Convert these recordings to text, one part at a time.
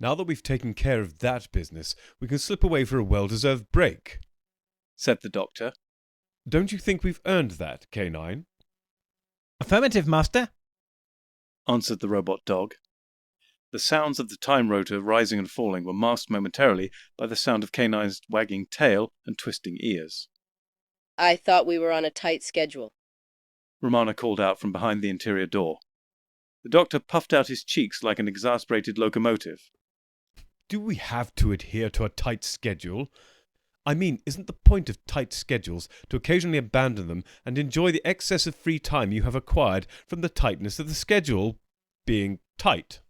Now that we've taken care of that business, we can slip away for a well-deserved break, said the doctor. Don't you think we've earned that, K9? Affirmative, Master, answered the robot dog. The sounds of the time rotor rising and falling were masked momentarily by the sound of K9's wagging tail and twisting ears. I thought we were on a tight schedule, Romana called out from behind the interior door. The doctor puffed out his cheeks like an exasperated locomotive. Do we have to adhere to a tight schedule? I mean, isn't the point of tight schedules to occasionally abandon them and enjoy the excess of free time you have acquired from the tightness of the schedule being tight?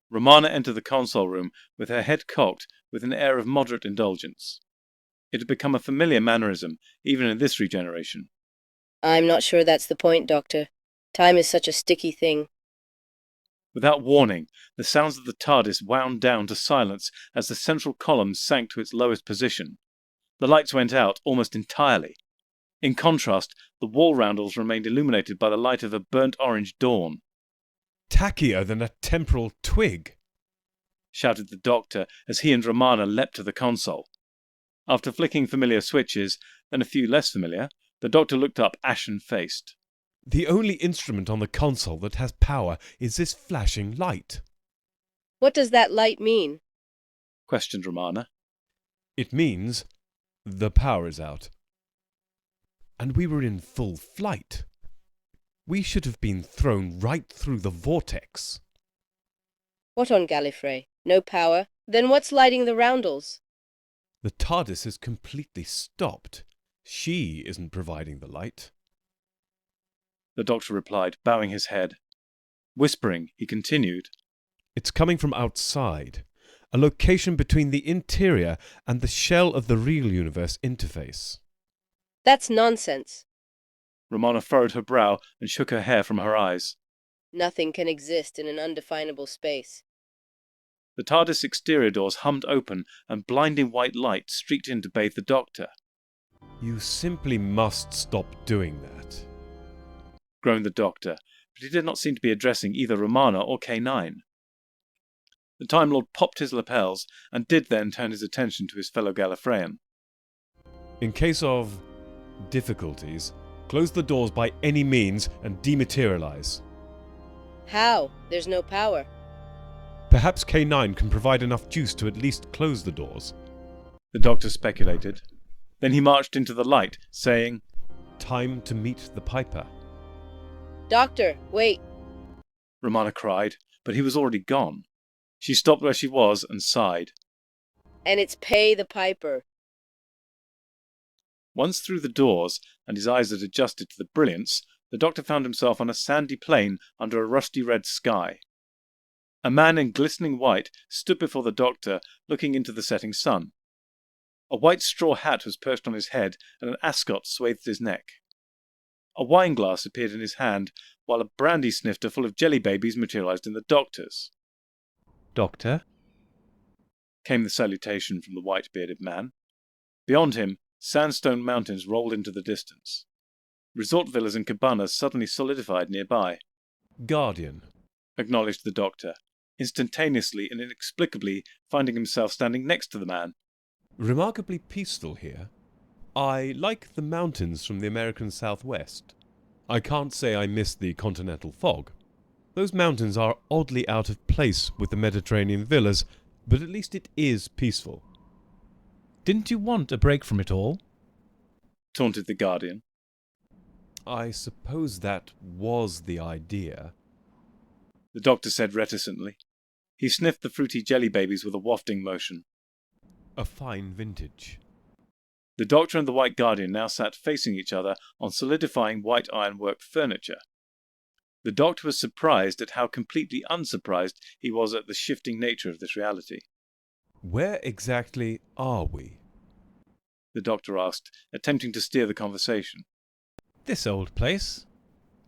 Romana entered the console room with her head cocked with an air of moderate indulgence. It had become a familiar mannerism, even in this regeneration. I'm not sure that's the point, Doctor. Time is such a sticky thing. Without warning, the sounds of the TARDIS wound down to silence as the central column sank to its lowest position. The lights went out almost entirely. In contrast, the wall roundels remained illuminated by the light of a burnt orange dawn. Tackier than a temporal twig, shouted the doctor as he and Romana leapt to the console. After flicking familiar switches, then a few less familiar, the doctor looked up ashen-faced. The only instrument on the console that has power is this flashing light. What does that light mean? questioned Romana. It means the power is out. And we were in full flight. We should have been thrown right through the vortex. What on Gallifrey? No power? Then what's lighting the roundels? The TARDIS is completely stopped. She isn't providing the light. The doctor replied, bowing his head. Whispering, he continued. It's coming from outside, a location between the interior and the shell of the real universe interface. That's nonsense. Romana furrowed her brow and shook her hair from her eyes. Nothing can exist in an undefinable space. The TARDIS exterior doors hummed open and blinding white light streaked in to bathe the doctor. You simply must stop doing that, groaned the doctor, but he did not seem to be addressing either Romana or K9. The Time Lord popped his lapels and did then turn his attention to his fellow Gallifreyan. In case of difficulties, close the doors by any means and dematerialize. How? There's no power. Perhaps K9 can provide enough juice to at least close the doors, the doctor speculated. Then he marched into the light, saying, Time to meet the Piper. Doctor, wait! Romana cried, but he was already gone. She stopped where she was and sighed. And it's pay the piper. Once through the doors, and his eyes had adjusted to the brilliance, the doctor found himself on a sandy plain under a rusty red sky. A man in glistening white stood before the doctor, looking into the setting sun. A white straw hat was perched on his head, and an ascot swathed his neck. A wineglass appeared in his hand, while a brandy snifter full of jelly babies materialized in the doctor's. Doctor, came the salutation from the white-bearded man. Beyond him, sandstone mountains rolled into the distance. Resort villas and cabanas suddenly solidified nearby. Guardian, acknowledged the doctor, instantaneously and inexplicably finding himself standing next to the man. Remarkably peaceful here. I like the mountains from the American Southwest. I can't say I miss the continental fog. Those mountains are oddly out of place with the Mediterranean villas, but at least it is peaceful. didn't you want a break from it all? Taunted the Guardian. I suppose that was the idea. The doctor said reticently. He sniffed the fruity jelly babies with a wafting motion. A fine vintage. The Doctor and the White Guardian now sat facing each other on solidifying white ironwork furniture. The Doctor was surprised at how completely unsurprised he was at the shifting nature of this reality. Where exactly are we? The Doctor asked, attempting to steer the conversation. This old place.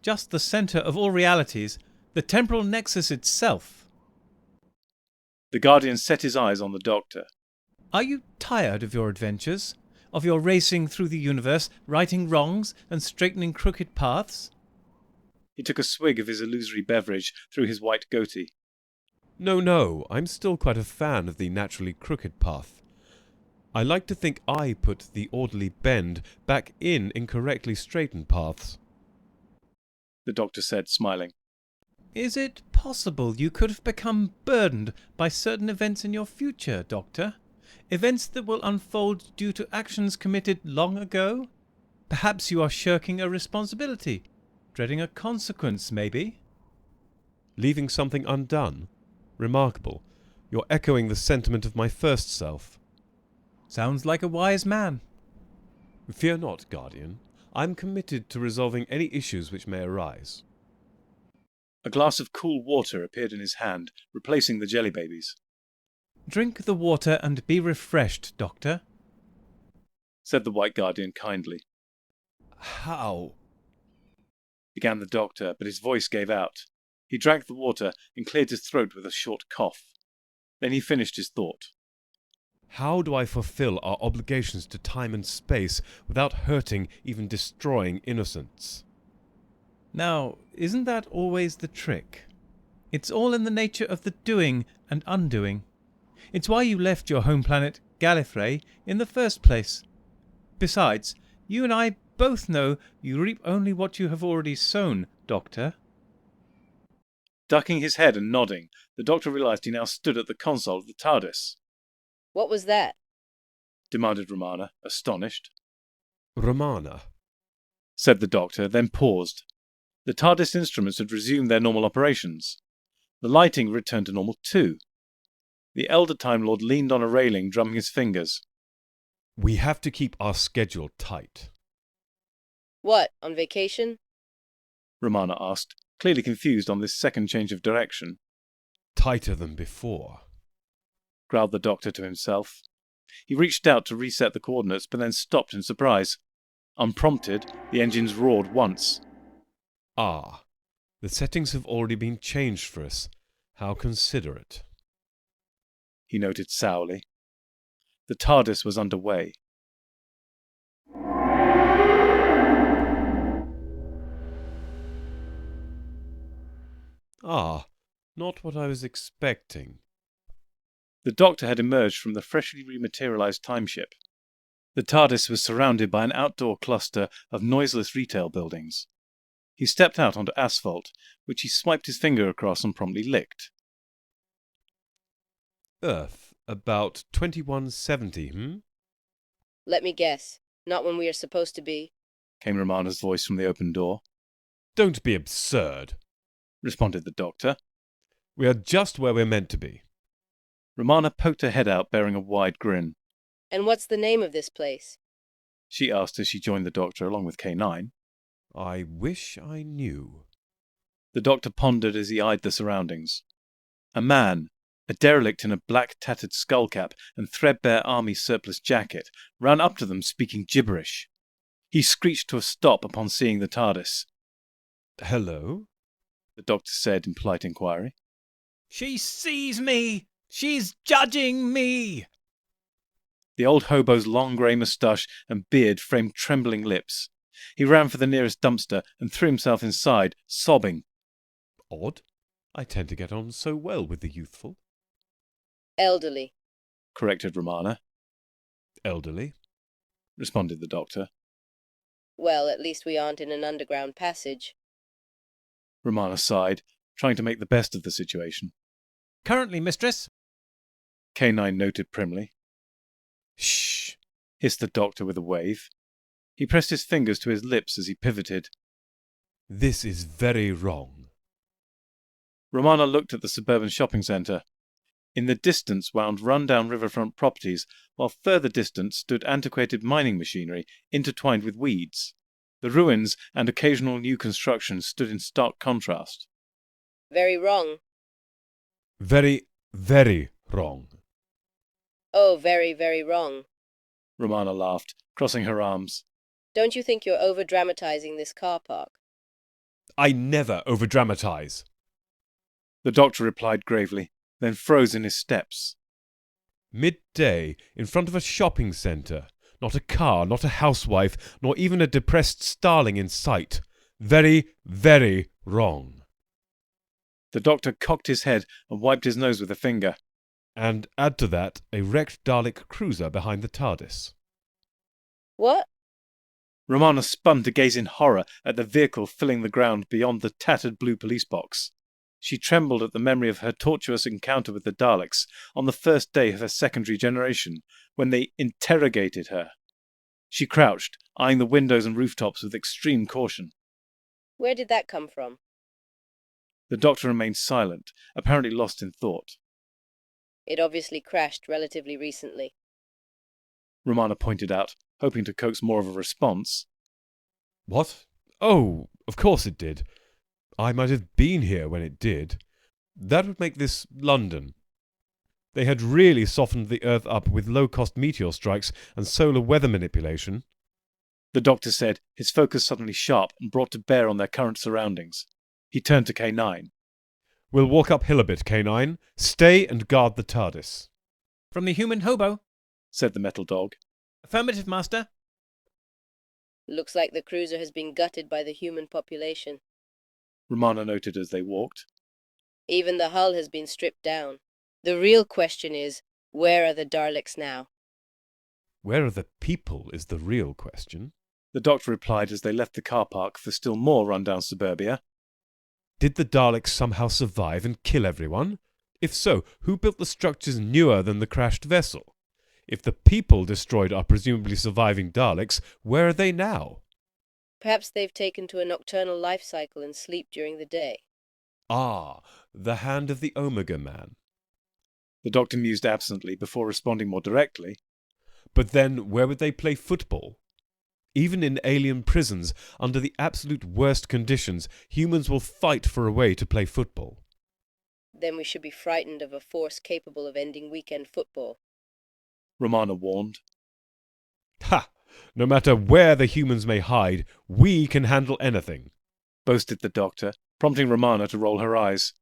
Just the centre of all realities, the temporal nexus itself. The Guardian set his eyes on the Doctor. Are you tired of your adventures? Of your racing through the universe, righting wrongs and straightening crooked paths? He took a swig of his illusory beverage through his white goatee. No, I'm still quite a fan of the naturally crooked path. I like to think I put the orderly bend back in incorrectly straightened paths. The Doctor said, smiling. Is it possible you could have become burdened by certain events in your future, Doctor? Events that will unfold due to actions committed long ago? Perhaps you are shirking a responsibility, dreading a consequence, maybe? Leaving something undone? Remarkable. You're echoing the sentiment of my first self. Sounds like a wise man. Fear not, Guardian. I'm committed to resolving any issues which may arise. A glass of cool water appeared in his hand, replacing the jelly babies. Drink the water and be refreshed, Doctor, said the White Guardian kindly. How? Began the Doctor, but his voice gave out. He drank the water and cleared his throat with a short cough. Then he finished his thought. How do I fulfill our obligations to time and space without hurting, even destroying innocence? Now, isn't that always the trick? It's all in the nature of the doing and undoing. It's why you left your home planet, Gallifrey, in the first place. Besides, you and I both know you reap only what you have already sown, Doctor. Ducking his head and nodding, the Doctor realized he now stood at the console of the TARDIS. What was that? Demanded Romana, astonished. Romana, Said the Doctor, then paused. The TARDIS instruments had resumed their normal operations. The lighting returned to normal too. The elder Time Lord leaned on a railing, drumming his fingers. we have to keep our schedule tight. What, on vacation? Romana asked, clearly confused on this second change of direction. Tighter than before. Growled the Doctor to himself. He reached out to reset the coordinates, but then stopped in surprise. Unprompted, the engines roared once. Ah, the settings have already been changed for us. How considerate. He noted sourly. The TARDIS was underway. Ah, not what I was expecting. The Doctor had emerged from the freshly rematerialized timeship. The TARDIS was surrounded by an outdoor cluster of noiseless retail buildings. He stepped out onto asphalt, which he swiped his finger across and promptly licked. Earth, about 2170, Let me guess. Not when we are supposed to be. Came Romana's voice from the open door. Don't be absurd. Responded the Doctor. We are just where we're meant to be. Romana poked her head out, bearing a wide grin. And what's the name of this place? She asked as she joined the Doctor along with K9. I wish I knew. The Doctor pondered as he eyed the surroundings. A man, a derelict in a black tattered skullcap and threadbare army surplus jacket, ran up to them speaking gibberish. He screeched to a stop upon seeing the TARDIS. Hello? The Doctor said in polite inquiry. She sees me! She's judging me! The old hobo's long grey moustache and beard framed trembling lips. He ran for the nearest dumpster and threw himself inside, sobbing. Odd. I tend to get on so well with the youthful. Elderly. Corrected Romana. Elderly. Responded the Doctor. Well, at least we aren't in an underground passage. Romana sighed, trying to make the best of the situation. Currently, mistress. K9 noted primly. Shh! Hissed the Doctor with a wave. He pressed his fingers to his lips as he pivoted. This is very wrong. Romana looked at the suburban shopping centre. In the distance wound run-down riverfront properties, while further distant stood antiquated mining machinery intertwined with weeds. The ruins and occasional new constructions stood in stark contrast. Very wrong. Very, very wrong. Oh, very, very wrong. Romana laughed, crossing her arms. Don't you think you're over-dramatizing this car park? I never overdramatize. The doctor replied gravely, then froze in his steps. Midday, in front of a shopping centre. Not a car, not a housewife, nor even a depressed starling in sight. Very, very wrong. The doctor cocked his head and wiped his nose with a finger. And add to that a wrecked Dalek cruiser behind the TARDIS. What? Romana spun to gaze in horror at the vehicle filling the ground beyond the tattered blue police box. She trembled at the memory of her tortuous encounter with the Daleks on the first day of her secondary generation, when they interrogated her. She crouched, eyeing the windows and rooftops with extreme caution. Where did that come from? The doctor remained silent, apparently lost in thought. It obviously crashed relatively recently. Romana pointed out, hoping to coax more of a response. What? Oh, of course it did. I might have been here when it did. That would make this London. They had really softened the Earth up with low-cost meteor strikes and solar weather manipulation. The doctor said, his focus suddenly sharp and brought to bear on their current surroundings. He turned to K9. We'll walk uphill a bit, K9. Stay and guard the TARDIS. From the human hobo. Said the metal dog. Affirmative, Master. Looks like the cruiser has been gutted by the human population. Romana noted as they walked. Even the hull has been stripped down. The real question is, where are the Daleks now? Where are the people is the real question. The doctor replied as they left the car park for still more rundown suburbia. Did the Daleks somehow survive and kill everyone? If so, who built the structures newer than the crashed vessel? If the people destroyed our presumably surviving Daleks, where are they now? Perhaps they've taken to a nocturnal life cycle and sleep during the day. Ah, the hand of the Omega Man. The doctor mused absently before responding more directly. But then, where would they play football? Even in alien prisons, under the absolute worst conditions, humans will fight for a way to play football. Then we should be frightened of a force capable of ending weekend football. Romana warned. Ha! No matter where the humans may hide, we can handle anything, Boasted the doctor, prompting Romana to roll her eyes.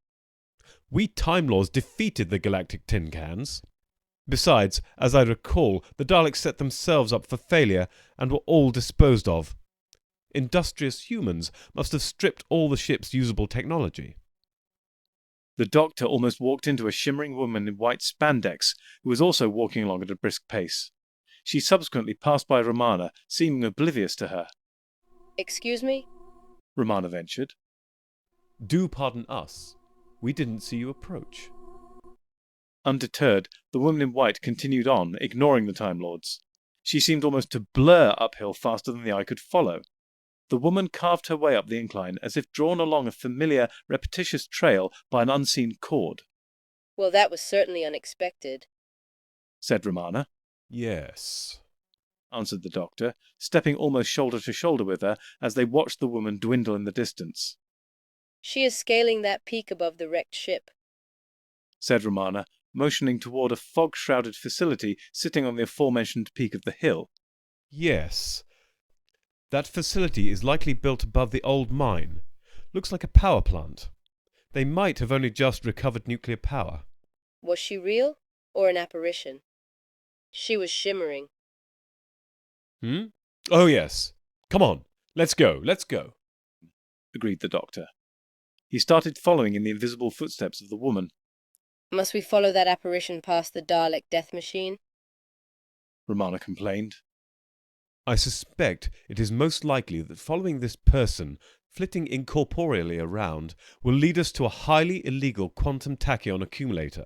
We Time Lords defeated the Galactic Tin Cans. Besides, as I recall, the Daleks set themselves up for failure and were all disposed of. Industrious humans must have stripped all the ship's usable technology. The doctor almost walked into a shimmering woman in white spandex, who was also walking along at a brisk pace. She subsequently passed by Romana, seeming oblivious to her. Excuse me? Romana ventured. Do pardon us. We didn't see you approach. Undeterred, the woman in white continued on, ignoring the Time Lords. She seemed almost to blur uphill faster than the eye could follow. The woman carved her way up the incline as if drawn along a familiar, repetitious trail by an unseen cord. Well, that was certainly unexpected, Said Romana. Yes. Answered the doctor, stepping almost shoulder to shoulder with her as they watched the woman dwindle in the distance. She is scaling that peak above the wrecked ship, Said Romana, motioning toward a fog-shrouded facility sitting on the aforementioned peak of the hill. Yes. That facility is likely built above the old mine. Looks like a power plant. They might have only just recovered nuclear power. Was she real or an apparition? She was shimmering. Oh, yes. Come on. Let's go. Agreed the doctor. He started following in the invisible footsteps of the woman. Must we follow that apparition past the Dalek death machine? Romana complained. I suspect it is most likely that following this person, flitting incorporeally around, will lead us to a highly illegal quantum tachyon accumulator.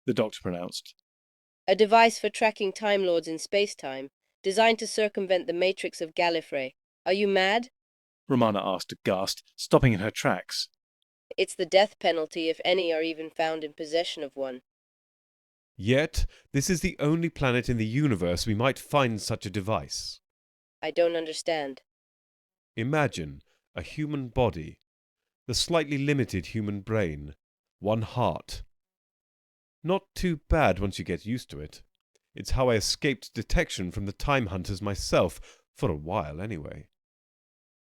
The doctor pronounced. A device for tracking Time Lords in space-time, designed to circumvent the matrix of Gallifrey. Are you mad? Romana asked aghast, stopping in her tracks. It's the death penalty if any are even found in possession of one. Yet, this is the only planet in the universe we might find such a device. I don't understand. Imagine a human body, the slightly limited human brain, one heart. Not too bad once you get used to it. It's how I escaped detection from the Time Hunters myself, for a while anyway.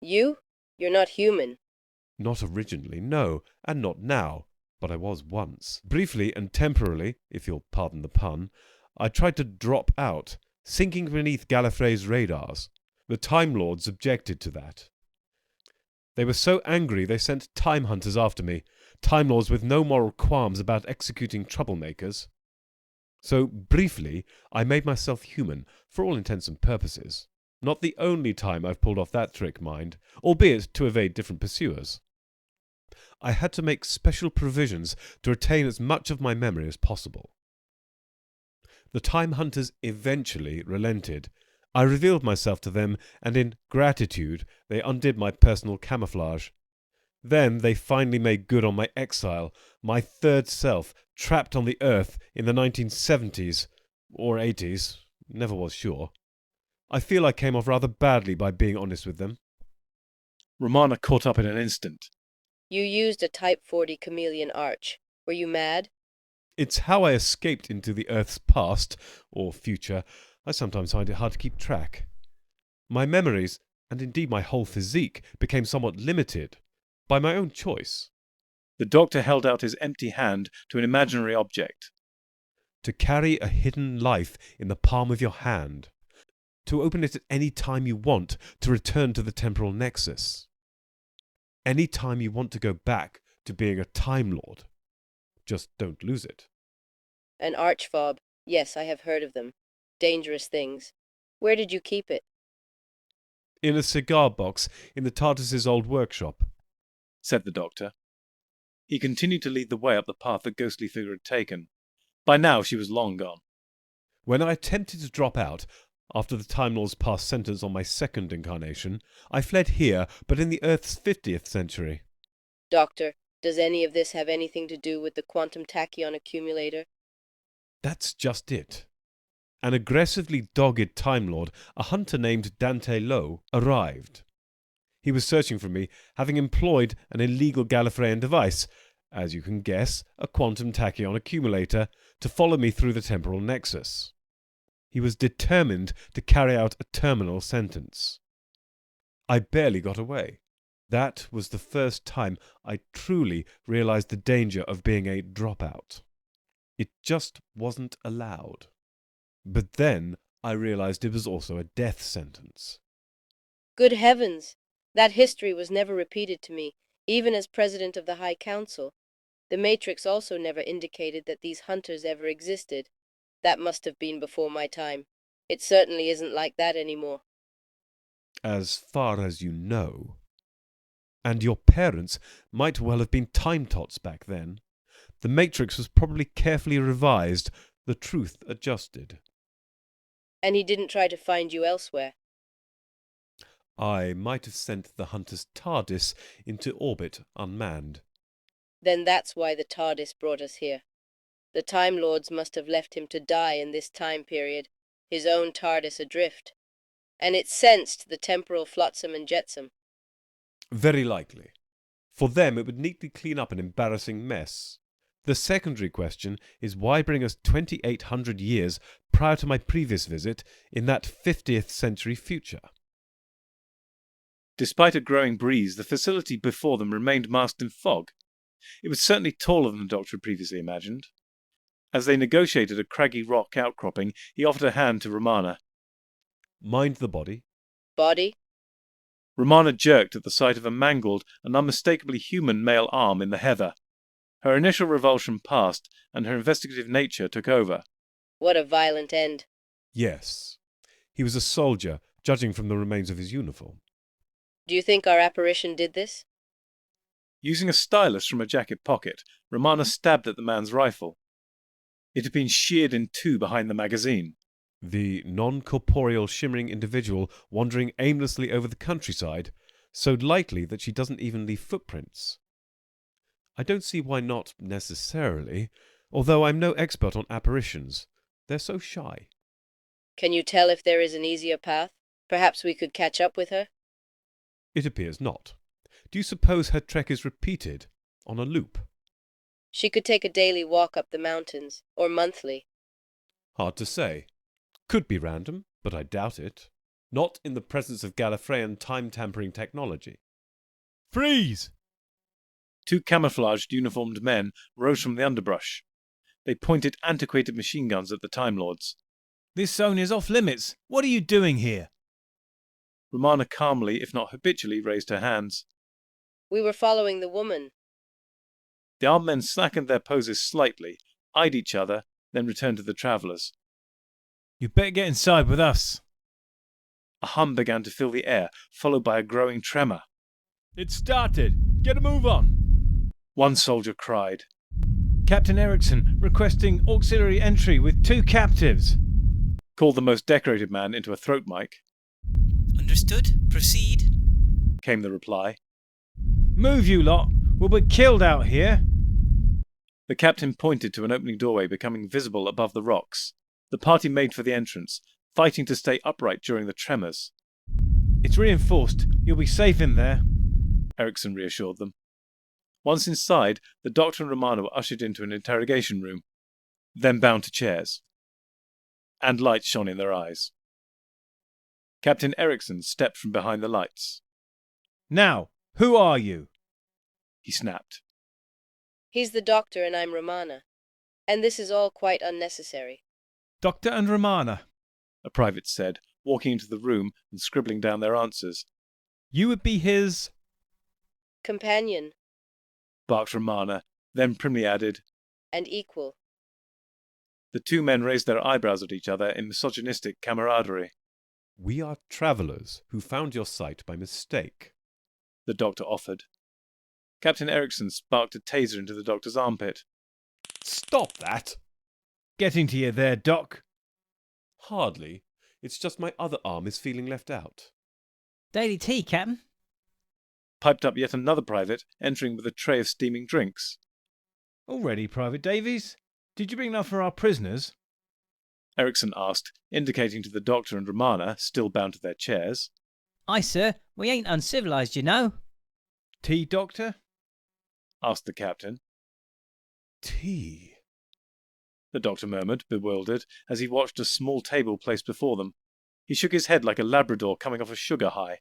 You? You're not human. Not originally, no, and not now, but I was once. Briefly and temporarily, if you'll pardon the pun, I tried to drop out, sinking beneath Gallifrey's radars. The Time Lords objected to that. They were so angry they sent Time Hunters after me, Time Lords with no moral qualms about executing troublemakers. So, briefly, I made myself human, for all intents and purposes. Not the only time I've pulled off that trick, mind, albeit to evade different pursuers. I had to make special provisions to retain as much of my memory as possible. The Time Hunters eventually relented. I revealed myself to them, and in gratitude they undid my personal camouflage. Then they finally made good on my exile, my third self, trapped on the Earth in the 1970s, or 80s, never was sure. I feel I came off rather badly by being honest with them. Romana caught up in an instant. You used a Type 40 chameleon arch. Were you mad? It's how I escaped into the Earth's past, or future. I sometimes find it hard to keep track. My memories, and indeed my whole physique, became somewhat limited, by my own choice. The doctor held out his empty hand to an imaginary object. To carry a hidden life in the palm of your hand. To open it at any time you want to return to the temporal nexus. Any time you want to go back to being a Time Lord. Just don't lose it. An archfob. Yes, I have heard of them. Dangerous things. Where did you keep it? In a cigar box in the TARDIS's old workshop, Said the doctor. He continued to lead the way up the path the ghostly figure had taken. By now she was long gone. When I attempted to drop out, after the Time Lords passed sentence on my second incarnation, I fled here, but in the Earth's 50th century. Doctor, does any of this have anything to do with the quantum tachyon accumulator? That's just it. An aggressively dogged Time Lord, a hunter named Dante Lowe, arrived. He was searching for me, having employed an illegal Gallifreyan device, as you can guess, a quantum tachyon accumulator, to follow me through the temporal nexus. He was determined to carry out a terminal sentence. I barely got away. That was the first time I truly realized the danger of being a dropout. It just wasn't allowed. But then I realized it was also a death sentence. Good heavens! That history was never repeated to me, even as president of the High Council. The Matrix also never indicated that these hunters ever existed. That must have been before my time. It certainly isn't like that anymore. As far as you know. And your parents might well have been time-tots back then. The Matrix was probably carefully revised, the truth adjusted. And he didn't try to find you elsewhere. I might have sent the hunter's TARDIS into orbit unmanned. Then that's why the TARDIS brought us here. The Time Lords must have left him to die in this time period, his own TARDIS adrift. And it sensed the temporal flotsam and jetsam. Very likely. For them it would neatly clean up an embarrassing mess. The secondary question is why bring us 2,800 years prior to my previous visit in that 50th century future? Despite a growing breeze, the facility before them remained masked in fog. It was certainly taller than the doctor had previously imagined. As they negotiated a craggy rock outcropping, he offered a hand to Romana. Mind the body. Body? Romana jerked at the sight of a mangled and unmistakably human male arm in the heather. Her initial revulsion passed, and her investigative nature took over. What a violent end. Yes. He was a soldier, judging from the remains of his uniform. Do you think our apparition did this? Using a stylus from a jacket pocket, Romana stabbed at the man's rifle. It had been sheared in two behind the magazine. The non-corporeal shimmering individual wandering aimlessly over the countryside, so lightly that she doesn't even leave footprints. I don't see why not necessarily, although I'm no expert on apparitions. They're so shy. Can you tell if there is an easier path? Perhaps we could catch up with her? It appears not. Do you suppose her trek is repeated, on a loop? She could take a daily walk up the mountains, or monthly. Hard to say. Could be random, but I doubt it. Not in the presence of Gallifreyan time-tampering technology. Freeze! 2 camouflaged uniformed men rose from the underbrush. They pointed antiquated machine guns at the Time Lords. This zone is off limits. What are you doing here? Romana calmly, if not habitually, raised her hands. We were following the woman. The armed men slackened their poses slightly, eyed each other, then returned to the travellers. You better get inside with us. A hum began to fill the air, followed by a growing tremor. It started. Get a move on. One soldier cried. Captain Erickson requesting auxiliary entry with 2 captives. Called the most decorated man into a throat mic. Understood. Proceed. Came the reply. Move, you lot. We'll be killed out here. The captain pointed to an opening doorway becoming visible above the rocks. The party made for the entrance, fighting to stay upright during the tremors. It's reinforced. You'll be safe in there. Erickson reassured them. Once inside, the doctor and Romana were ushered into an interrogation room, then bound to chairs. And light shone in their eyes. Captain Erickson stepped from behind the lights. Now, who are you? He snapped. He's the doctor and I'm Romana. And this is all quite unnecessary. Doctor and Romana. A private said, walking into the room and scribbling down their answers. You would be his... Companion. Barked Romana, then primly added, And equal. The 2 men raised their eyebrows at each other in misogynistic camaraderie. We are travellers who found your site by mistake, The doctor offered. Captain Erickson sparked a taser into the doctor's armpit. Stop that! Getting to you there, Doc. Hardly. It's just my other arm is feeling left out. Daily tea, Captain. Piped up yet another private, entering with a tray of steaming drinks. All ready, Private Davies? Did you bring enough for our prisoners? Erickson asked, indicating to the doctor and Romana, still bound to their chairs. Aye, sir. We ain't uncivilized, you know. Tea, Doctor? Asked the captain. Tea. The doctor murmured, bewildered, as he watched a small table placed before them. He shook his head like a Labrador coming off a sugar high.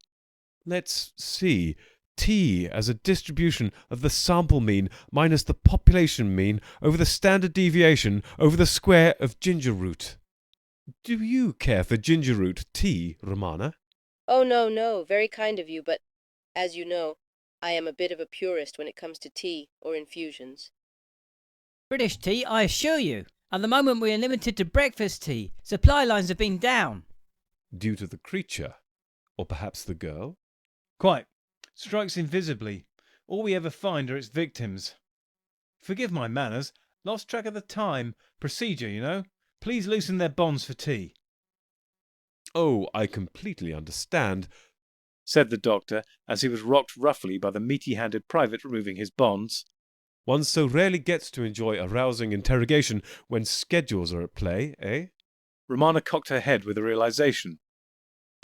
Let's see. T as a distribution of the sample mean minus the population mean over the standard deviation over the square of ginger root. Do you care for ginger root tea, Romana? Oh, no, very kind of you, but, as you know, I am a bit of a purist when it comes to tea or infusions. British tea, I assure you. At the moment we are limited to breakfast tea. Supply lines have been down. Due to the creature? Or perhaps the girl? Quite. Strikes invisibly. All we ever find are its victims. Forgive my manners. Lost track of the time. Procedure, you know. Please loosen their bonds for tea. Oh, I completely understand, said the doctor, as he was rocked roughly by the meaty-handed private removing his bonds. One so rarely gets to enjoy a rousing interrogation when schedules are at play, eh? Romana cocked her head with a realization.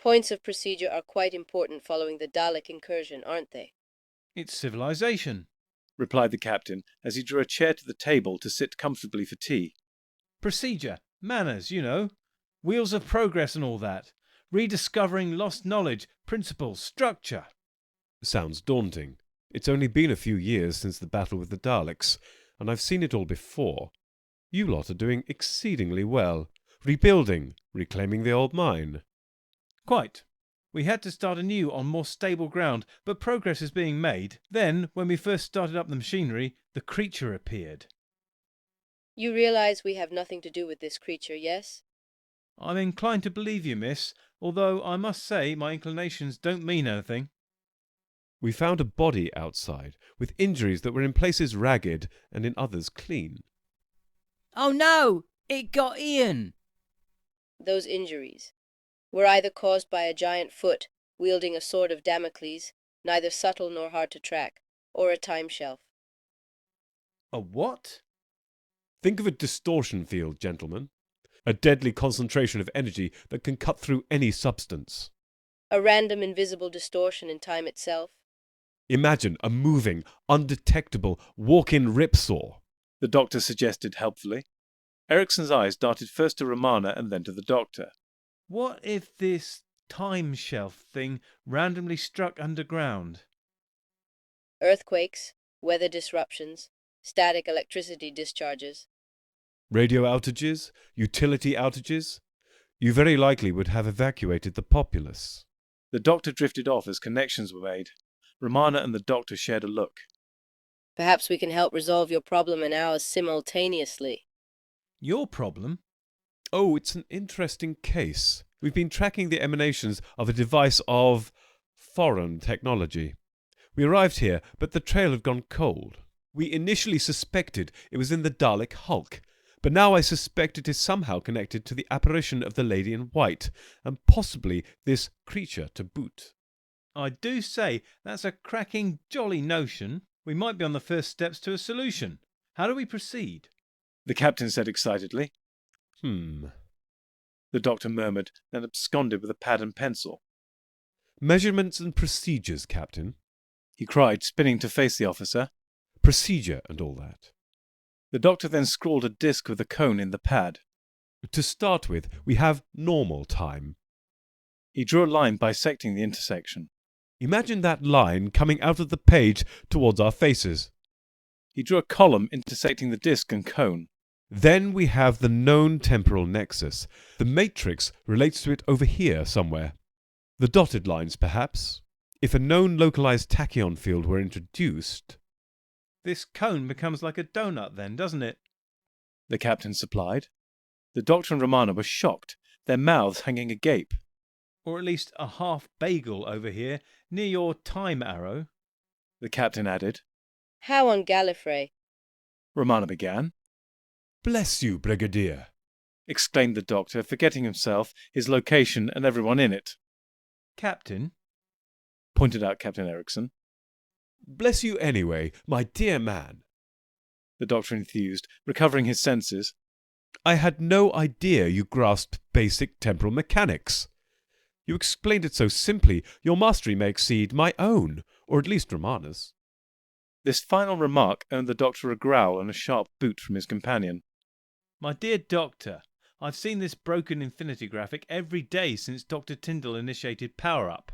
Points of procedure are quite important following the Dalek incursion, aren't they? It's civilization, replied the captain, as he drew a chair to the table to sit comfortably for tea. Procedure, manners, you know. Wheels of progress and all that. Rediscovering lost knowledge, principles, structure. Sounds daunting. It's only been a few years since the battle with the Daleks, and I've seen it all before. You lot are doing exceedingly well. Rebuilding, reclaiming the old mine. Quite. We had to start anew on more stable ground, but progress is being made. Then, when we first started up the machinery, the creature appeared. You realize we have nothing to do with this creature, yes? I'm inclined to believe you, miss, although I must say my inclinations don't mean anything. We found a body outside, with injuries that were in places ragged and in others clean. Oh no! It got Ian! Those injuries were either caused by a giant foot wielding a sword of Damocles, neither subtle nor hard to track, or a time shelf. A what? Think of a distortion field, gentlemen. A deadly concentration of energy that can cut through any substance. A random invisible distortion in time itself. Imagine a moving, undetectable, walk-in ripsaw. The doctor suggested helpfully. Ericsson's eyes darted first to Romana and then to the doctor. What if this time shelf thing randomly struck underground? Earthquakes, weather disruptions, static electricity discharges. Radio outages, utility outages. You very likely would have evacuated the populace. The doctor drifted off as connections were made. Romana and the doctor shared a look. Perhaps we can help resolve your problem and ours simultaneously. Your problem? Oh, it's an interesting case. We've been tracking the emanations of a device of foreign technology. We arrived here, but the trail had gone cold. We initially suspected it was in the Dalek hulk, but now I suspect it is somehow connected to the apparition of the Lady in White, and possibly this creature to boot. I do say that's a cracking jolly notion. We might be on the first steps to a solution. How do we proceed? The captain said excitedly. The doctor murmured, then absconded with a pad and pencil. Measurements and procedures, Captain. He cried, spinning to face the officer. Procedure and all that. The doctor then scrawled a disc with a cone in the pad. To start with, we have normal time. He drew a line bisecting the intersection. Imagine that line coming out of the page towards our faces. He drew a column intersecting the disc and cone. Then we have the known temporal nexus. The matrix relates to it over here somewhere. The dotted lines, perhaps. If a known localized tachyon field were introduced... This cone becomes like a donut then, doesn't it? The captain supplied. The doctor and Romana were shocked, their mouths hanging agape. Or at least a half bagel over here, near your time arrow. The captain added. How on Gallifrey? Romana began. Bless you, Brigadier, Exclaimed the doctor, forgetting himself, his location, and everyone in it. Captain? Pointed out Captain Ericsson. Bless you anyway, my dear man. The doctor enthused, recovering his senses. I had no idea you grasped basic temporal mechanics. You explained it so simply, your mastery may exceed my own, or at least Romana's. This final remark earned the doctor a growl and a sharp boot from his companion. My dear Doctor, I've seen this broken infinity graphic every day since Dr. Tyndall initiated Power Up.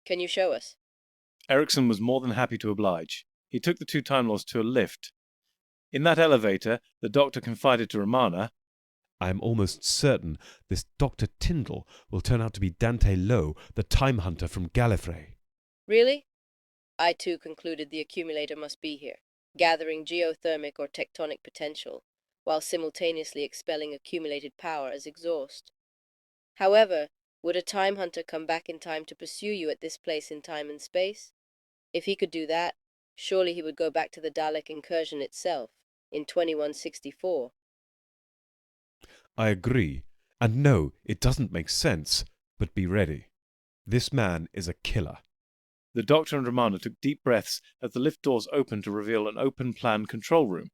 Can you show us? Ericsson was more than happy to oblige. He took the two Time Lords to a lift. In that elevator, the doctor confided to Romana, I am almost certain this Dr. Tyndall will turn out to be Dante Lowe, the time hunter from Gallifrey. Really? I too concluded the accumulator must be here, gathering geothermic or tectonic potential, while simultaneously expelling accumulated power as exhaust. However, would a time hunter come back in time to pursue you at this place in time and space? If he could do that, surely he would go back to the Dalek incursion itself, in 2164. I agree. And no, it doesn't make sense, but be ready. This man is a killer. the doctor and Romana took deep breaths as the lift doors opened to reveal an open-plan control room.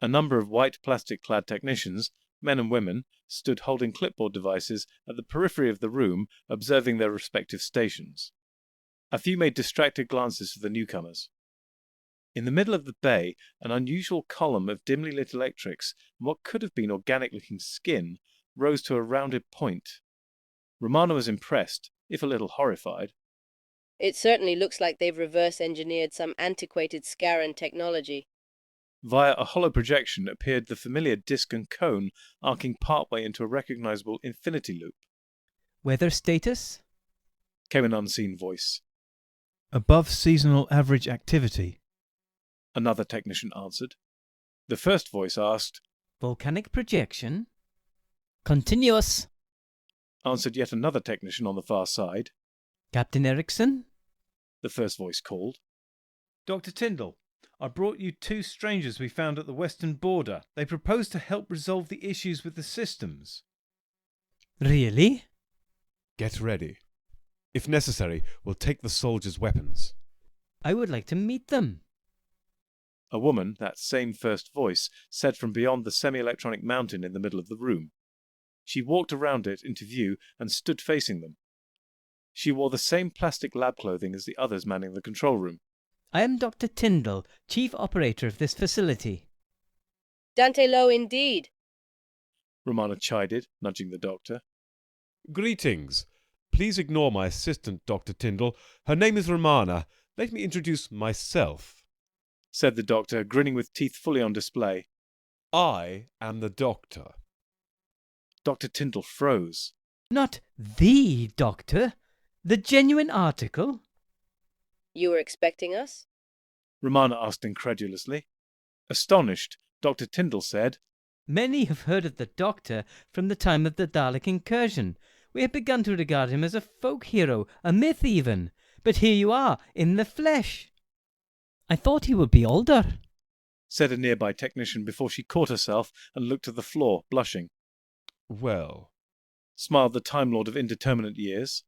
A number of white plastic-clad technicians, men and women, stood holding clipboard devices at the periphery of the room, observing their respective stations. A few made distracted glances to the newcomers. In the middle of the bay, an unusual column of dimly lit electrics and what could have been organic-looking skin rose to a rounded point. Romana was impressed, if a little horrified. It certainly looks like they've reverse-engineered some antiquated Scaran technology. Via a hollow projection appeared the familiar disc and cone arcing partway into a recognizable infinity loop. Weather status? Came an unseen voice. Above seasonal average activity. Another technician answered. The first voice asked, Volcanic projection? Continuous. answered yet another technician on the far side. Captain Ericsson? The first voice called. Dr. Tyndall, I brought you 2 strangers we found at the western border. They propose to help resolve the issues with the systems. Really? Get ready. If necessary, we'll take the soldiers' weapons. I would like to meet them. A woman, that same first voice, said from beyond the semi-electronic mountain in the middle of the room. She walked around it into view and stood facing them. She wore the same plastic lab clothing as the others manning the control room. I am Dr. Tyndall, Chief Operator of this facility. Dante Low indeed. Romana chided, nudging the doctor. Greetings. Please ignore my assistant, Dr. Tyndall. Her name is Romana. Let me introduce myself, said the doctor, grinning with teeth fully on display. I am the doctor. Dr. Tyndall froze. Not the doctor? The genuine article? You were expecting us? Romana asked incredulously. Astonished, Dr. Tyndall said, Many have heard of the Doctor from the time of the Dalek incursion. We have begun to regard him as a folk hero, a myth even. But here you are, in the flesh. I thought he would be older, said a nearby technician before she caught herself and looked to the floor, blushing. Well, smiled the Time Lord of indeterminate years.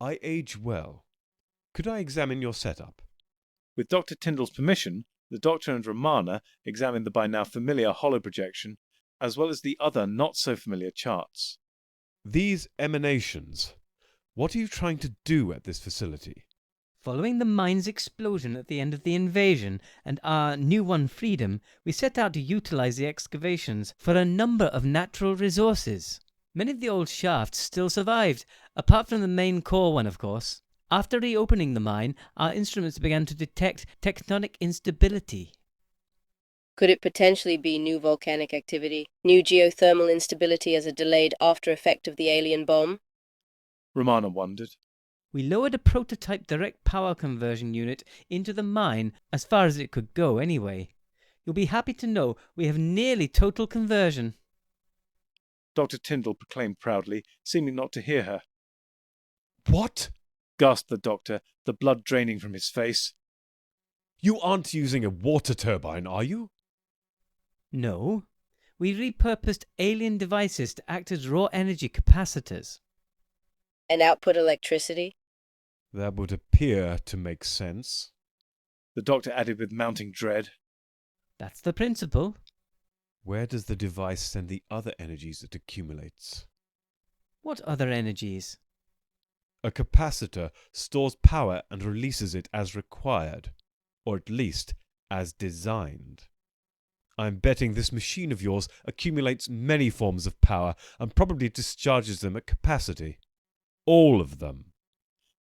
I age well. Could I examine your setup? With Dr. Tyndall's permission, the Doctor and Romana examined the by now familiar holoprojection, as well as the other not-so-familiar charts. These emanations, what are you trying to do at this facility? Following the mine's explosion at the end of the invasion and our new one freedom, we set out to utilize the excavations for a number of natural resources. Many of the old shafts still survived, apart from the main core one, of course. After reopening the mine, our instruments began to detect tectonic instability. Could it potentially be new volcanic activity, new geothermal instability as a delayed after effect of the alien bomb? Romana wondered. We lowered a prototype direct power conversion unit into the mine, as far as it could go anyway. You'll be happy to know we have nearly total conversion. Dr. Tyndall proclaimed proudly, seeming not to hear her. What? Gasped the doctor, the blood draining from his face. You aren't using a water turbine, are you? No. We repurposed alien devices to act as raw energy capacitors. And output electricity? That would appear to make sense. The doctor added with mounting dread. That's the principle. Where does the device send the other energies it accumulates? What other energies? A capacitor stores power and releases it as required, or at least as designed. I'm betting this machine of yours accumulates many forms of power and probably discharges them at capacity. All of them.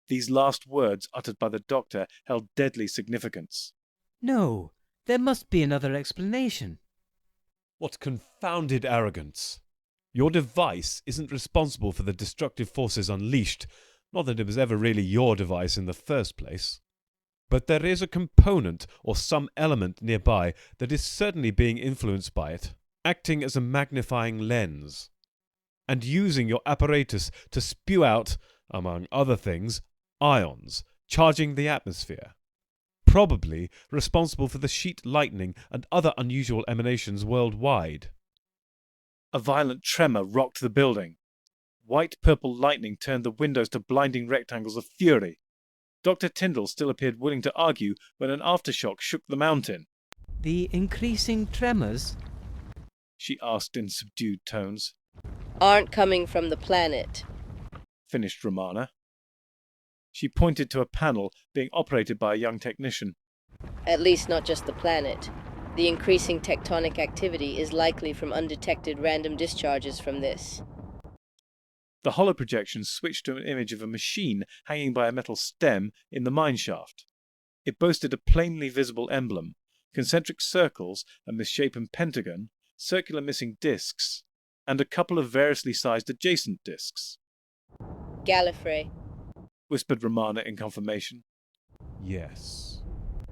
These last words uttered by the doctor held deadly significance. No, there must be another explanation. What confounded arrogance! Your device isn't responsible for the destructive forces unleashed, not that it was ever really your device in the first place. But there is a component or some element nearby that is certainly being influenced by it, acting as a magnifying lens, and using your apparatus to spew out, among other things, ions, charging the atmosphere. Probably responsible for the sheet lightning and other unusual emanations worldwide. A violent tremor rocked the building. White-purple lightning turned the windows to blinding rectangles of fury. Dr. Tyndall still appeared willing to argue when an aftershock shook the mountain. The increasing tremors? She asked in subdued tones. Aren't coming from the planet, finished Romana. She pointed to a panel being operated by a young technician. At least not just the planet. The increasing tectonic activity is likely from undetected random discharges from this. The holoprojection switched to an image of a machine hanging by a metal stem in the mine shaft. It boasted a plainly visible emblem, concentric circles, a misshapen pentagon, circular missing discs, and a couple of variously sized adjacent discs. Gallifrey, whispered Romana in confirmation. Yes.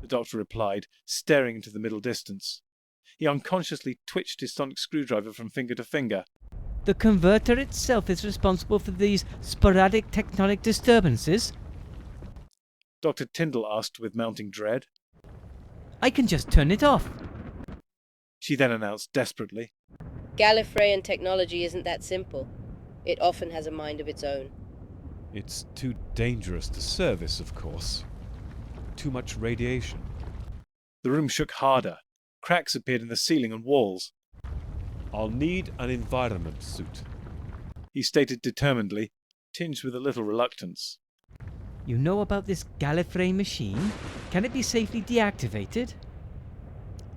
The doctor replied, staring into the middle distance. He unconsciously twitched his sonic screwdriver from finger to finger. The converter itself is responsible for these sporadic tectonic disturbances? Dr. Tyndall asked with mounting dread. I can just turn it off. She then announced desperately. Gallifreyan technology isn't that simple. It often has a mind of its own. It's too dangerous to service, of course. Too much radiation. The room shook harder. Cracks appeared in the ceiling and walls. I'll need an environment suit. He stated determinedly, tinged with a little reluctance. You know about this Gallifrey machine? Can it be safely deactivated?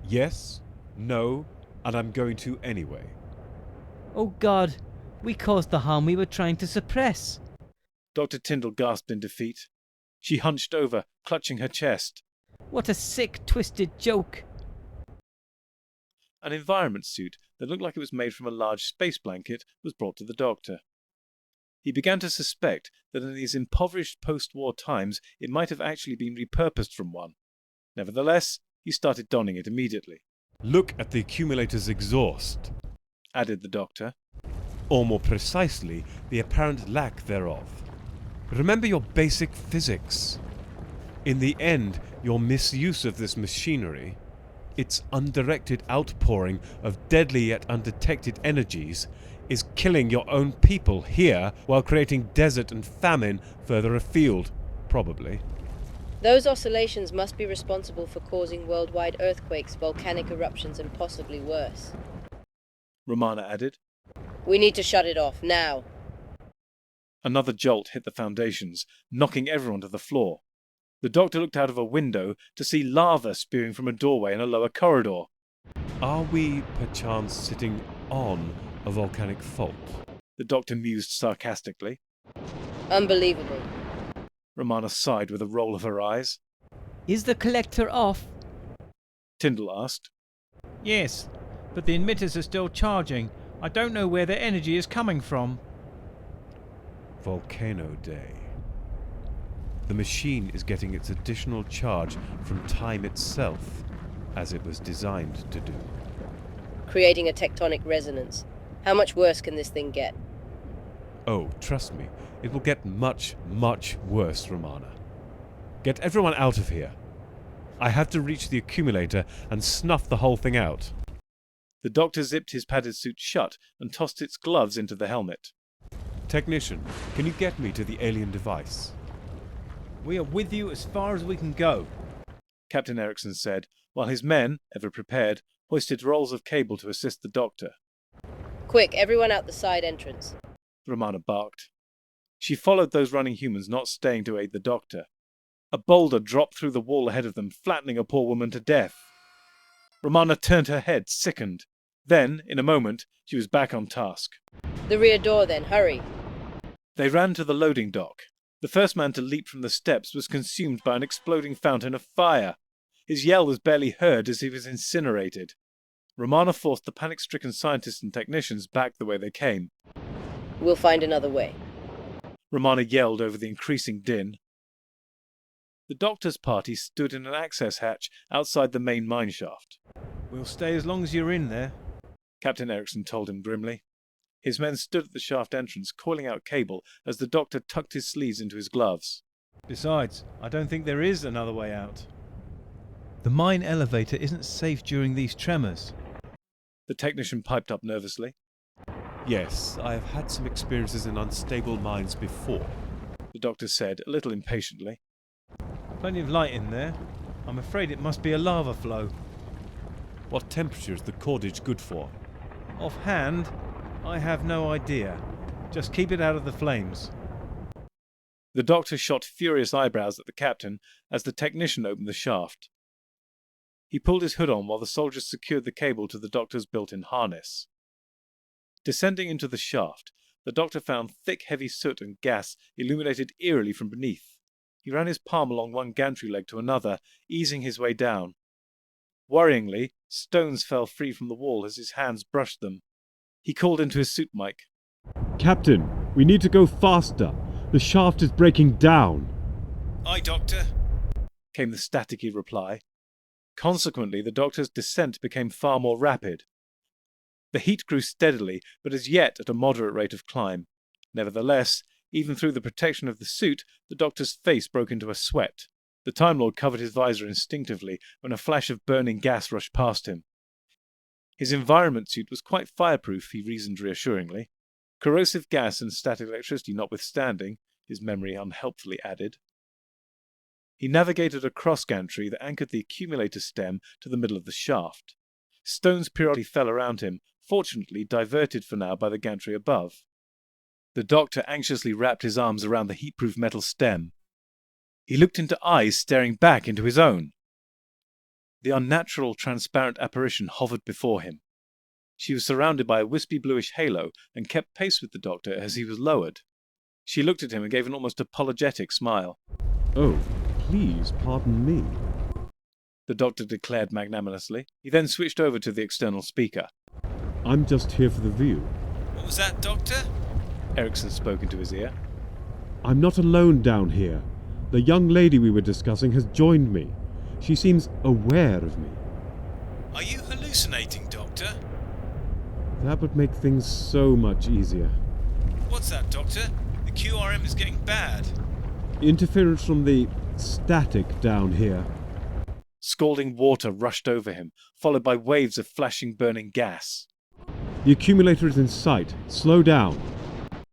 Yes, no, and I'm going to anyway. Oh God, we caused the harm we were trying to suppress. Dr. Tyndall gasped in defeat. She hunched over, clutching her chest. What a sick, twisted joke. An environment suit that looked like it was made from a large space blanket was brought to the doctor. He began to suspect that in these impoverished post-war times it might have actually been repurposed from one. Nevertheless, he started donning it immediately. Look at the accumulator's exhaust, Added the doctor. or more precisely, the apparent lack thereof. Remember your basic physics. In the end, your misuse of this machinery, its undirected outpouring of deadly yet undetected energies, is killing your own people here while creating desert and famine further afield, probably. Those oscillations must be responsible for causing worldwide earthquakes, volcanic eruptions, and possibly worse. Romana added. We need to shut it off, now. Another jolt hit the foundations, knocking everyone to the floor. The doctor looked out of a window to see lava spewing from a doorway in a lower corridor. Are we, perchance, sitting on a volcanic fault? The doctor mused sarcastically. Unbelievable. Romana sighed with a roll of her eyes. Is the collector off? Tyndall asked. Yes, but the emitters are still charging. I don't know where their energy is coming from. Volcano Day. The machine is getting its additional charge from time itself, as it was designed to do. Creating a tectonic resonance. How much worse can this thing get? Oh, trust me, it will get much, much worse, Romana. Get everyone out of here. I have to reach the accumulator and snuff the whole thing out. The doctor zipped his padded suit shut and tossed its gloves into the helmet. Technician, can you get me to the alien device? We are with you as far as we can go. Captain Erickson said, while his men, ever prepared, hoisted rolls of cable to assist the doctor. Quick, everyone out the side entrance. Romana barked. She followed those running humans, not staying to aid the doctor. A boulder dropped through the wall ahead of them, flattening a poor woman to death. Romana turned her head, sickened. Then, in a moment, she was back on task. The rear door then, hurry. They ran to the loading dock. The first man to leap from the steps was consumed by an exploding fountain of fire. His yell was barely heard as he was incinerated. Romana forced the panic-stricken scientists and technicians back the way they came. We'll find another way. Romana yelled over the increasing din. The doctor's party stood in an access hatch outside the main mine shaft. We'll stay as long as you're in there. Captain Erickson told him grimly. His men stood at the shaft entrance, coiling out cable as the doctor tucked his sleeves into his gloves. Besides, I don't think there is another way out. The mine elevator isn't safe during these tremors. The technician piped up nervously. Yes, I have had some experiences in unstable mines before. The doctor said, a little impatiently. Plenty of light in there. I'm afraid it must be a lava flow. What temperature is the cordage good for? Offhand, I have no idea. Just keep it out of the flames. The doctor shot furious eyebrows at the captain as the technician opened the shaft. He pulled his hood on while the soldiers secured the cable to the doctor's built-in harness. Descending into the shaft, the doctor found thick, heavy soot and gas illuminated eerily from beneath. He ran his palm along one gantry leg to another, easing his way down. Worryingly, stones fell free from the wall as his hands brushed them. He called into his suit mic. Captain, we need to go faster. The shaft is breaking down. Aye, Doctor, came the staticky reply. Consequently, the doctor's descent became far more rapid. The heat grew steadily, but as yet at a moderate rate of climb. Nevertheless, even through the protection of the suit, the doctor's face broke into a sweat. The Time Lord covered his visor instinctively when a flash of burning gas rushed past him. His environment suit was quite fireproof, he reasoned reassuringly. Corrosive gas and static electricity notwithstanding, his memory unhelpfully added. He navigated a cross gantry that anchored the accumulator stem to the middle of the shaft. Stones periodically fell around him, fortunately diverted for now by the gantry above. The doctor anxiously wrapped his arms around the heat-proof metal stem. He looked into eyes staring back into his own. The unnatural, transparent apparition hovered before him. She was surrounded by a wispy bluish halo and kept pace with the doctor as he was lowered. She looked at him and gave an almost apologetic smile. Oh, please pardon me. The doctor declared magnanimously. He then switched over to the external speaker. I'm just here for the view. What was that, Doctor? Erickson spoke into his ear. I'm not alone down here. The young lady we were discussing has joined me. She seems aware of me. Are you hallucinating, Doctor? That would make things so much easier. What's that, Doctor? The QRM is getting bad. Interference from the static down here. Scalding water rushed over him, followed by waves of flashing burning gas. The accumulator is in sight. Slow down.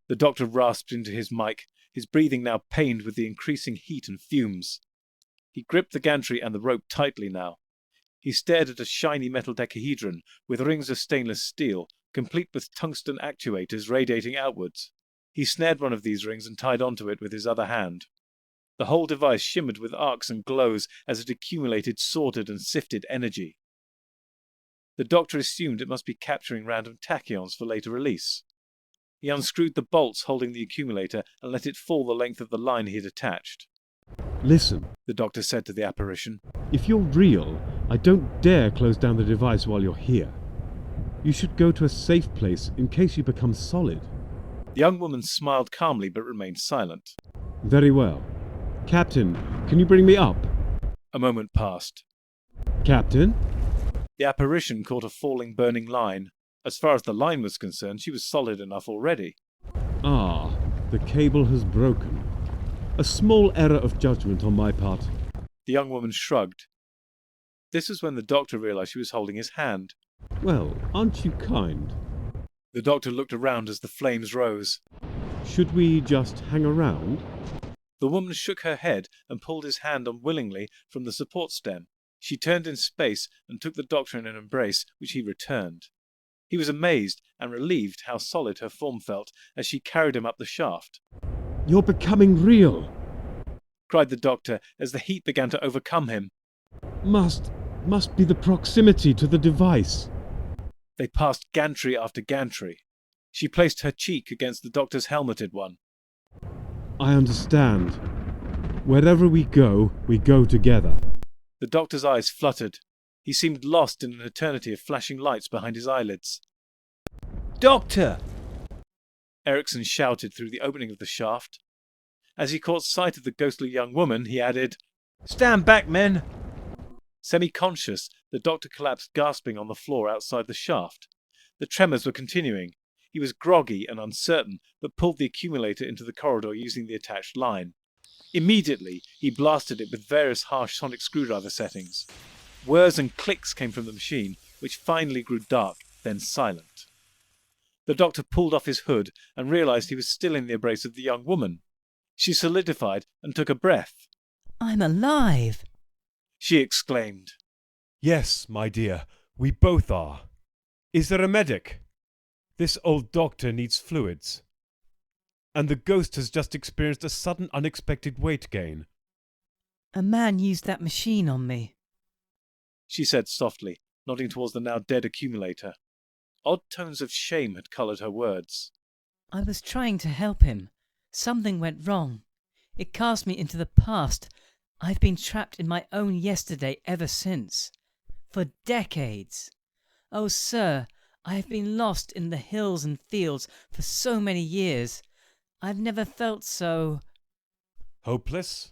The doctor rasped into his mic, his breathing now pained with the increasing heat and fumes. He gripped the gantry and the rope tightly now. He stared at a shiny metal decahedron with rings of stainless steel, complete with tungsten actuators radiating outwards. He snared one of these rings and tied onto it with his other hand. The whole device shimmered with arcs and glows as it accumulated sorted and sifted energy. The doctor assumed it must be capturing random tachyons for later release. He unscrewed the bolts holding the accumulator and let it fall the length of the line he had attached. Listen, The doctor said to the apparition. if you're real, I don't dare close down the device while you're here. You should go to a safe place in case you become solid. The young woman smiled calmly but remained silent. Very well. Captain, can you bring me up? A moment passed. Captain? The apparition caught a falling burning line. As far as the line was concerned, she was solid enough already. Ah, the cable has broken. A small error of judgment on my part. The young woman shrugged. This was when the doctor realized she was holding his hand. Well, aren't you kind? The doctor looked around as the flames rose. Should we just hang around? The woman shook her head and pulled his hand unwillingly from the support stem. She turned in space and took the doctor in an embrace, which he returned. He was amazed and relieved how solid her form felt as she carried him up the shaft. You're becoming real. Cried the doctor as the heat began to overcome him. Must be the proximity to the device. They passed gantry after gantry. She placed her cheek against the doctor's helmeted one. I understand. Wherever we go together. The doctor's eyes fluttered. He seemed lost in an eternity of flashing lights behind his eyelids. Doctor! Erickson shouted through the opening of the shaft. As he caught sight of the ghostly young woman, he added, Stand back, men! Semi-conscious, the doctor collapsed gasping on the floor outside the shaft. The tremors were continuing. He was groggy and uncertain, but pulled the accumulator into the corridor using the attached line. Immediately, he blasted it with various harsh sonic screwdriver settings. Whirs and clicks came from the machine, which finally grew dark, then silent. The doctor pulled off his hood and realized he was still in the embrace of the young woman. She solidified and took a breath. I'm alive! She exclaimed. Yes, my dear, we both are. Is there a medic? This old doctor needs fluids. And the ghost has just experienced a sudden unexpected weight gain. A man used that machine on me. She said softly, nodding towards the now dead accumulator. Odd tones of shame had coloured her words. I was trying to help him. Something went wrong. It cast me into the past. I've been trapped in my own yesterday ever since. For decades. Oh, sir, I have been lost in the hills and fields for so many years. I've never felt so... Hopeless?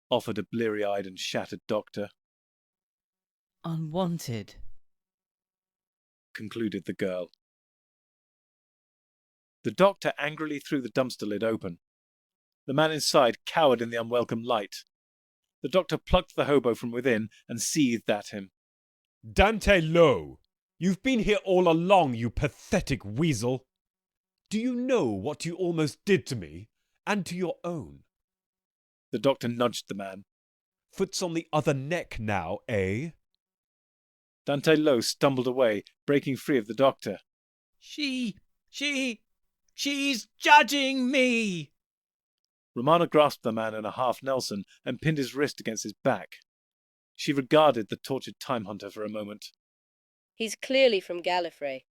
Offered a bleary-eyed and shattered doctor. unwanted. Concluded the girl. The doctor angrily threw the dumpster lid open. The man inside cowered in the unwelcome light. The doctor plucked the hobo from within and seethed at him. Dante Lowe, you've been here all along, you pathetic weasel. Do you know what you almost did to me and to your own? The doctor nudged the man. Foot's on the other neck now, eh? Dante Lowe stumbled away, breaking free of the doctor. She's judging me! Romana grasped the man in a half Nelson and pinned his wrist against his back. She regarded the tortured time hunter for a moment. He's clearly from Gallifrey.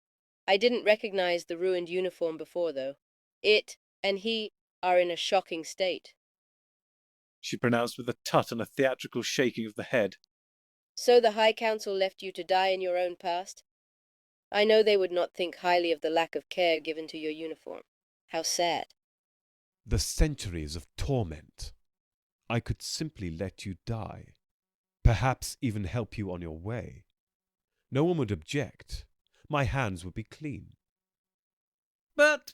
I didn't recognize the ruined uniform before, though. It and he are in a shocking state. She pronounced with a tut and a theatrical shaking of the head. So the High Council left you to die in your own past? I know they would not think highly of the lack of care given to your uniform. How sad. The centuries of torment. I could simply let you die. Perhaps even help you on your way. No one would object. My hands would be clean. But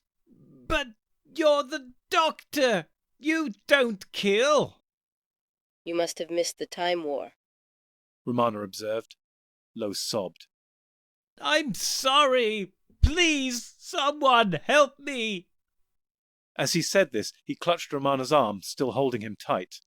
you're the doctor! You don't kill! You must have missed the Time War. Romana observed. Lowe sobbed. I'm sorry! Please, someone help me! As he said this, he clutched Romana's arm, still holding him tight.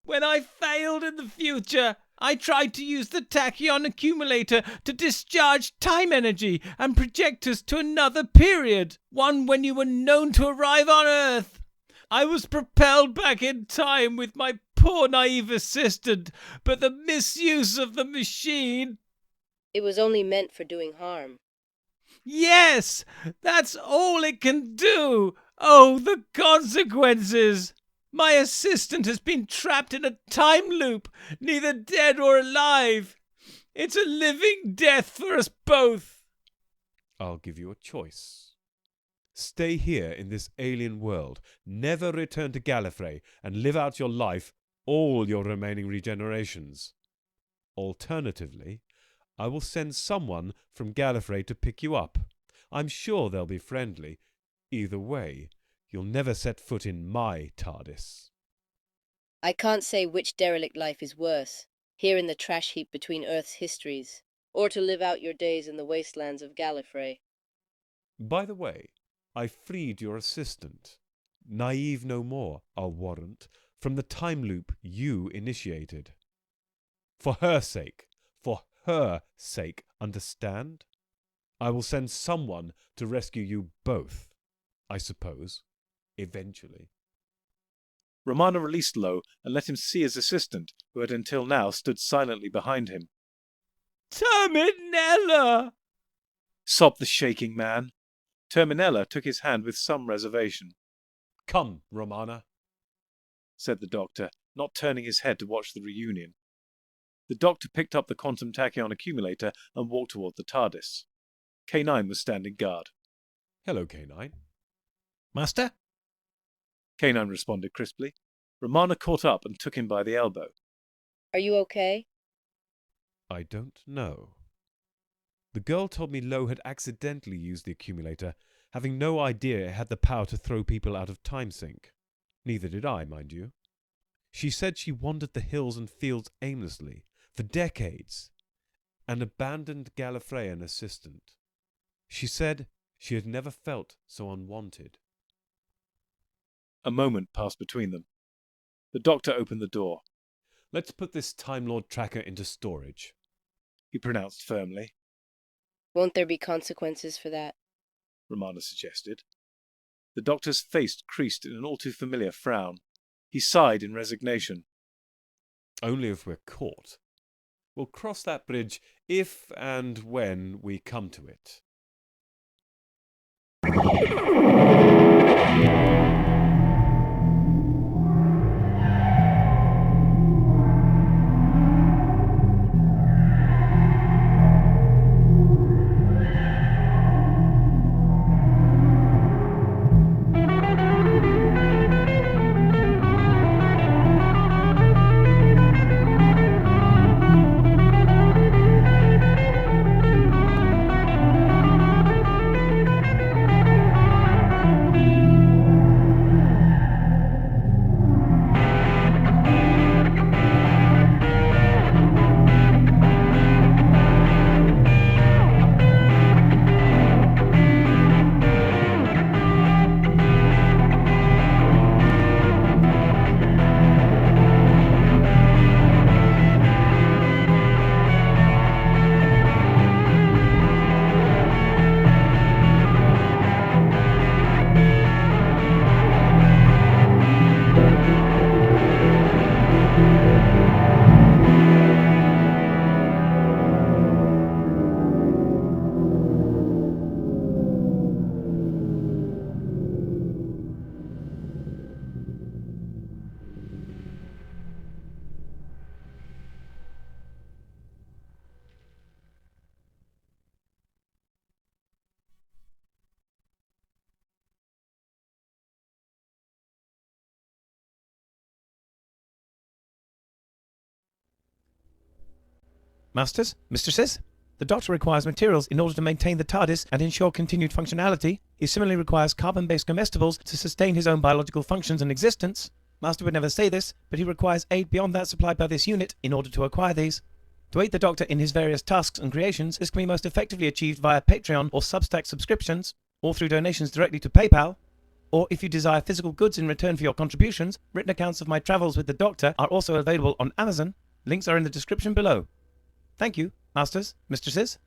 When I failed in the future, I tried to use the tachyon accumulator to discharge time energy and project us to another period, one when you were known to arrive on Earth. I was propelled back in time with my poor naive assistant, but the misuse of the machine... It was only meant for doing harm. Yes, that's all it can do. Oh, the consequences. My assistant has been trapped in a time loop, neither dead or alive. It's a living death for us both. I'll give you a choice. Stay here in this alien world, never return to Gallifrey, and live out your life, all your remaining regenerations. Alternatively, I will send someone from Gallifrey to pick you up. I'm sure they'll be friendly. Either way, you'll never set foot in my TARDIS. I can't say which derelict life is worse, here in the trash heap between Earth's histories, or to live out your days in the wastelands of Gallifrey. By the way, I freed your assistant. Naive no more, I'll warrant, from the time loop you initiated. For her sake, understand? I will send someone to rescue you both, I suppose, eventually. Romana released Lowe and let him see his assistant, who had until now stood silently behind him. Terminella! Sobbed the shaking man. Terminella took his hand with some reservation. Come, Romana, said the doctor, not turning his head to watch the reunion. The doctor picked up the quantum tachyon accumulator and walked toward the TARDIS. K9 was standing guard. Hello, K9. Master? K9 responded crisply. Romana caught up and took him by the elbow. Are you okay? I don't know. The girl told me Lowe had accidentally used the accumulator, having no idea it had the power to throw people out of time sync. Neither did I, mind you. She said she wandered the hills and fields aimlessly, for decades, an abandoned Gallifreyan assistant. She said she had never felt so unwanted. A moment passed between them. The doctor opened the door. Let's put this Time Lord tracker into storage, he pronounced firmly. Won't there be consequences for that? Romana suggested. The doctor's face creased in an all-too-familiar frown. He sighed in resignation. Only if we're caught. We'll cross that bridge if and when we come to it. Masters, mistresses, the Doctor requires materials in order to maintain the TARDIS and ensure continued functionality. He similarly requires carbon-based comestibles to sustain his own biological functions and existence. Master would never say this, but he requires aid beyond that supplied by this unit in order to acquire these. To aid the Doctor in his various tasks and creations, this can be most effectively achieved via Patreon or Substack subscriptions, or through donations directly to PayPal. Or if you desire physical goods in return for your contributions, written accounts of my travels with the Doctor are also available on Amazon. Links are in the description below. Thank you, Masters, mistresses.